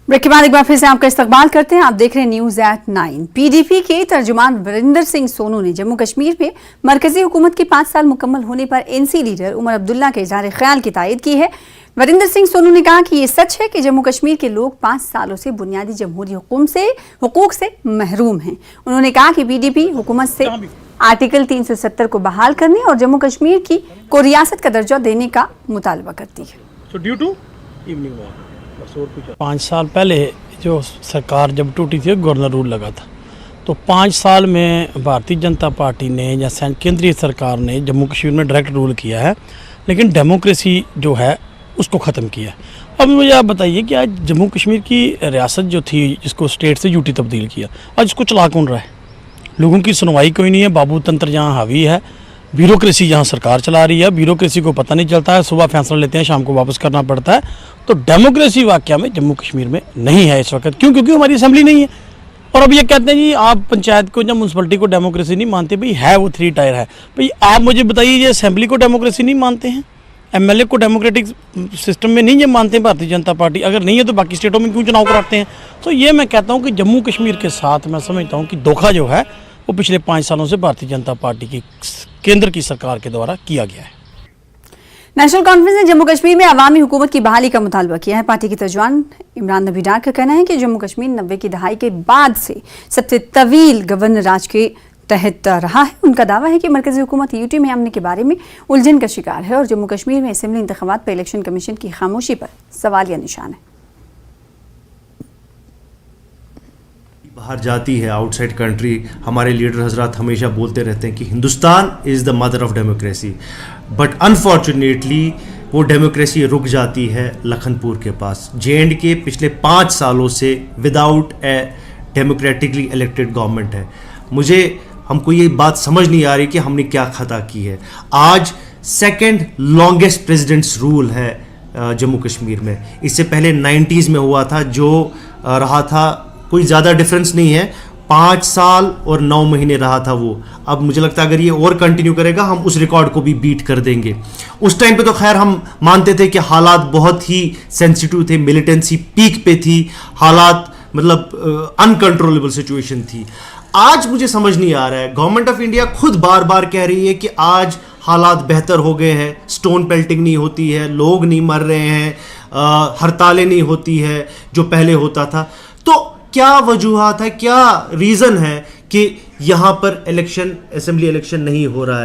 Break के बाद एक बार फिर से आपका इस्तकबाल करते हैं। आप देख रहे हैं न्यूज़@9। पीडीपी के तर्जुमान वरिंदर सिंह सोनू ने जम्मू कश्मीर में मरकजी हुकूमत के 5 साल मुकम्मल होने पर एनसी लीडर उमर अब्दुल्ला के इज़हार ख्याल की तायद की है। वरिंदर सिंह सोनू ने कहा कि ये सच है कि जम्मू कश्मीर के लोग 5 सालों से बुनियादी जमहूरी हुकूक से महरूम हैं। उन्होंने कहा कि पीडीपी हुकूमत से आर्टिकल 370 को बहाल करने और जम्मू कश्मीर को रियासत का दर्जा देने का मुतालबा करती है। 5 साल पहले जो सरकार जब टूटी थी गवर्नर रूल लगा था, तो 5 साल में भारतीय जनता पार्टी ने या केंद्रीय सरकार ने जम्मू कश्मीर में डायरेक्ट रूल किया है, लेकिन डेमोक्रेसी जो है उसको ख़त्म किया है। अब मुझे आप बताइए कि आज जम्मू कश्मीर की रियासत जो थी, जिसको स्टेट से यूटी तब्दील किया, आज इसको चला कौन रहा है? लोगों की सुनवाई कोई नहीं है। बाबू तंत्र जहाँ हावी है, ब्यूरोक्रेसी यहाँ सरकार चला रही है, ब्यूरोक्रेसी को पता नहीं चलता है, सुबह फैसला लेते हैं शाम को वापस करना पड़ता है। तो डेमोक्रेसी वाकया में जम्मू कश्मीर में नहीं है इस वक्त। क्यों? क्योंकि हमारी असेंबली नहीं है। और अब ये कहते हैं जी आप पंचायत को या म्यूनसिपलिटी को डेमोक्रेसी नहीं मानते। भाई है वो 3 टायर है। भाई आप मुझे बताइए, ये असेंबली को डेमोक्रेसी नहीं मानते हैं, एमएलए को डेमोक्रेटिक सिस्टम में नहीं ये मानते हैं भारतीय जनता पार्टी। अगर नहीं है तो बाकी स्टेटों में क्यों चुनाव कराते हैं? तो ये मैं कहता हूँ कि जम्मू कश्मीर के साथ मैं समझता हूँ कि धोखा जो है वो पिछले 5 सालों से भारतीय जनता पार्टी की केंद्र की सरकार के द्वारा किया गया है। नेशनल कॉन्फ्रेंस ने जम्मू कश्मीर में अवामी हुकूमत की बहाली का मुतालबा किया है। पार्टी के तर्जुमान इमरान नबी डार का कहना है कि जम्मू कश्मीर 90 की दहाई के बाद से सबसे तवील गवर्नर राज के तहत रहा है। उनका दावा है कि मरकजी हुकूमत यूटी में अमन के बारे में उलझन का शिकार है और जम्मू कश्मीर में असेंबली इंतखाबात पर इलेक्शन कमीशन की खामोशी पर सवालिया निशान है। बाहर जाती है आउटसाइड कंट्री, हमारे लीडर हजरात हमेशा बोलते रहते हैं कि Hindustan is the mother of democracy, but unfortunately वो डेमोक्रेसी रुक जाती है लखनपुर के पास। J&K पिछले 5 सालों से विदाउट ए डेमोक्रेटिकली इलेक्टेड गवर्नमेंट है। हमको ये बात समझ नहीं आ रही कि हमने क्या खता की है। आज 2nd लॉन्गेस्ट प्रेसिडेंट्स रूल है जम्मू कश्मीर में। इससे पहले 90s में हुआ था, जो रहा था कोई ज़्यादा डिफरेंस नहीं है, 5 साल और 9 महीने रहा था वो। अब मुझे लगता है अगर ये और कंटिन्यू करेगा हम उस रिकॉर्ड को भी बीट कर देंगे। उस टाइम पे तो खैर हम मानते थे कि हालात बहुत ही सेंसिटिव थे, मिलिटेंसी पीक पे थी, हालात मतलब अनकंट्रोलेबल सिचुएशन थी। आज मुझे समझ नहीं आ रहा है, गवर्नमेंट ऑफ इंडिया खुद बार बार कह रही है कि आज हालात बेहतर हो गए हैं, स्टोन पेल्टिंग नहीं होती है, लोग नहीं मर रहे हैं, हड़तालें नहीं होती है जो पहले होता था। तो क्या वजूहात है, क्या रीज़न है कि यहाँ पर इलेक्शन, असेंबली इलेक्शन नहीं हो रहा है?